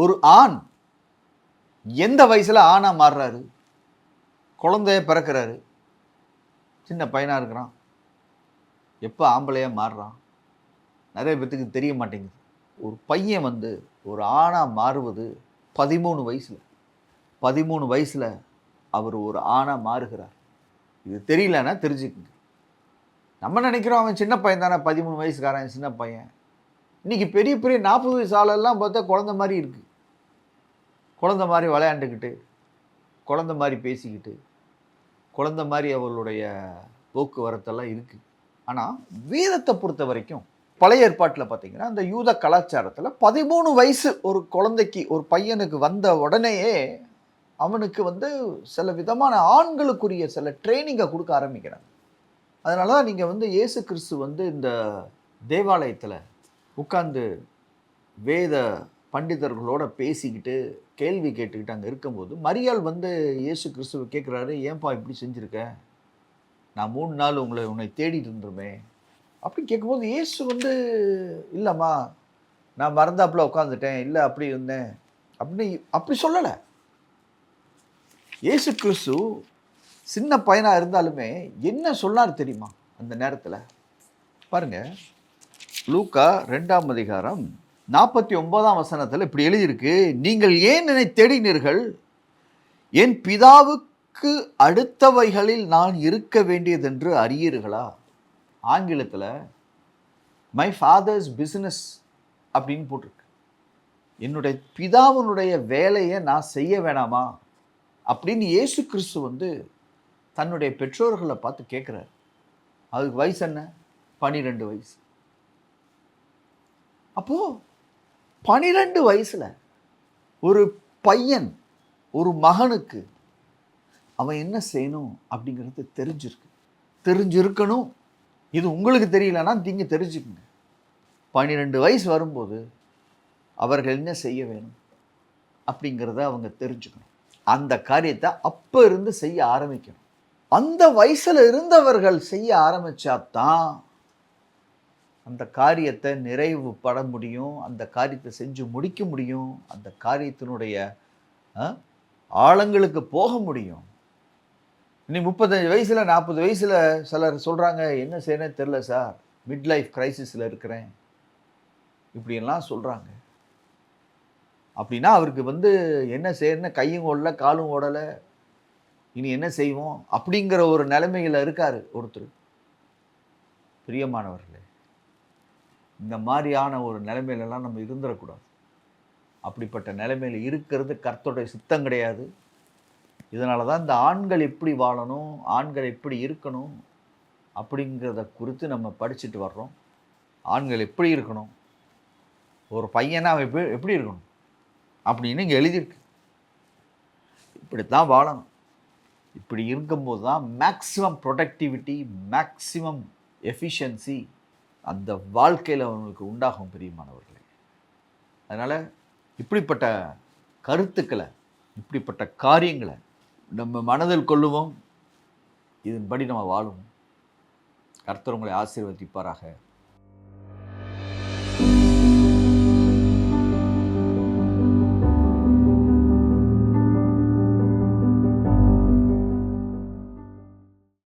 ஒரு ஆண் எந்த வயசில் ஆணாக மாறுறாரு? குழந்தைய பிறக்கிறாரு, சின்ன பையனாக இருக்கிறான். எப்போ ஆம்பளையாக மாறுறான்? நிறைய பேத்துக்கு தெரிய மாட்டேங்குது. ஒரு பையன் ஒரு ஆணாக மாறுவது 13 வயசில். 13 வயசில் அவர் ஒரு ஆணாக மாறுகிறார். இது தெரியலன்னா தெரிஞ்சுக்குங்க. நம்ம நினைக்கிறோம் அவன் சின்ன பையன் தானே, 13 வயசுக்காரன் சின்ன பையன். இன்றைக்கி பெரிய பெரிய 40 வயசு ஆளெல்லாம் பார்த்தா குழந்த மாதிரி இருக்குது. குழந்த மாதிரி விளையாண்டுக்கிட்டு, குழந்த மாதிரி பேசிக்கிட்டு, குழந்த மாதிரி அவர்களுடைய போக்குவரத்தெல்லாம் இருக்குது. ஆனால் வேதத்தை பொறுத்த வரைக்கும் பழைய ஏற்பாட்டில் பார்த்தீங்கன்னா அந்த யூத கலாச்சாரத்தில் 13 வயசு ஒரு குழந்தைக்கு, ஒரு பையனுக்கு வந்த உடனேயே அவனுக்கு சில விதமான ஆண்களுக்குரிய சில ட்ரைனிங்கை கொடுக்க ஆரம்பிக்கிறாங்க. அதனால தான் நீங்கள் இயேசு கிறிஸ்து இந்த தேவாலயத்தில் உட்கார்ந்து வேத பண்டிதர்களோட பேசிக்கிட்டு கேள்வி கேட்டுக்கிட்டு அங்கே இருக்கும்போது மரியாள் இயேசு கிறிஸ்துவை கேட்குறாரு, ஏன்பா இப்படி செஞ்சுருக்க? நான் 3 நாள் உன்னை தேடிட்டு இருந்துருமே அப்படின்னு கேட்கும்போது இயேசு இல்லைம்மா நான் மறந்தாப்புல உட்காந்துட்டேன், இல்லை அப்படி இருந்தேன் அப்படி சொல்லலை. இயேசு கிறிஸ்து சின்ன பையனாக இருந்தாலுமே என்ன சொன்னார் தெரியுமா? அந்த நேரத்தில் பாருங்கள், லூக்கா 2ஆம் அதிகாரம் 49ஆம் வசனத்தில் இப்படி எழுதியிருக்கு, நீங்கள் ஏன் என்னை தேடினீர்கள்? என் பிதாவுக்கு அடுத்தவைகளில் நான் இருக்க வேண்டியதென்று அறியீர்களா? ஆங்கிலத்தில் மை ஃபாதர்ஸ் பிஸ்னஸ் அப்படின்னு போட்டிருக்கு. என்னுடைய பிதாவினுடைய வேலையை நான் செய்ய வேணாமா அப்படின்னு இயேசு கிறிஸ்து தன்னுடைய பெற்றோர்களை பார்த்து கேட்குறாரு. அதுக்கு வயசு என்ன? 12 வயசு. அப்போது 12 வயசில் ஒரு பையன், ஒரு மகனுக்கு அவன் என்ன செய்யணும் அப்படிங்கிறது தெரிஞ்சிருக்கணும். இது உங்களுக்கு தெரியலன்னா நீங்கள் தெரிஞ்சுக்குங்க. 12 வயசு வரும்போது அவர்கள் என்ன செய்ய வேணும் அப்படிங்கிறத அவங்க தெரிஞ்சுக்கணும். அந்த காரியத்தை அப்போ இருந்து செய்ய ஆரம்பிக்கணும். அந்த வயசில் இருந்தவர்கள் செய்ய ஆரம்பித்தாதான் அந்த காரியத்தை நிறைவு பட முடியும், அந்த காரியத்தை செஞ்சு முடிக்க முடியும், அந்த காரியத்தினுடைய ஆழங்களுக்கு போக முடியும். இன்னைக்கு 35 வயசில் 40 வயசில் சிலர் சொல்கிறாங்க, என்ன செய்யணும் தெரில சார், மிட் லைஃப் கிரைசிஸில் இருக்கிறேன் இப்படியெல்லாம் சொல்கிறாங்க. அப்படின்னா அவருக்கு என்ன செய்யணும்னு கையும் ஓடலை காலும் ஓடலை, இனி என்ன செய்வோம் அப்படிங்கிற ஒரு நிலைமையில் இருக்கார் ஒருத்தர். பிரியமானவர்களே, இந்த மாதிரியான ஒரு நிலைமையிலலாம் நம்ம இருந்துடக்கூடாது. அப்படிப்பட்ட நிலைமையில் இருக்கிறது கர்த்தருடைய சித்தம் கிடையாது. இதனால தான் இந்த ஆண்கள் எப்படி வாழணும், ஆண்கள் எப்படி இருக்கணும் அப்படிங்கிறத குறித்து நம்ம படிச்சுட்டு வர்றோம். ஆண்கள் எப்படி இருக்கணும், ஒரு பையனா அவன் எப்படி இருக்கணும் அப்படின்னு இங்கே எழுதியிருக்கு. இப்படித்தான் வாழணும். இப்படி இருக்கும்போது தான் மேக்ஸிமம் ப்ரொடக்டிவிட்டி, மேக்ஸிமம் எஃபிஷியன்சி அந்த வாழ்க்கையில் அவங்களுக்கு உண்டாகும். பிரியமானவர்களே, அதனால் இப்படிப்பட்ட கருத்துக்களை, இப்படிப்பட்ட காரியங்களை நம்ம மனதில் கொள்ளுவோம், இதன்படி நம்ம வாழுவோம். கர்த்தர் உங்களை ஆசீர்வதிப்பாராக.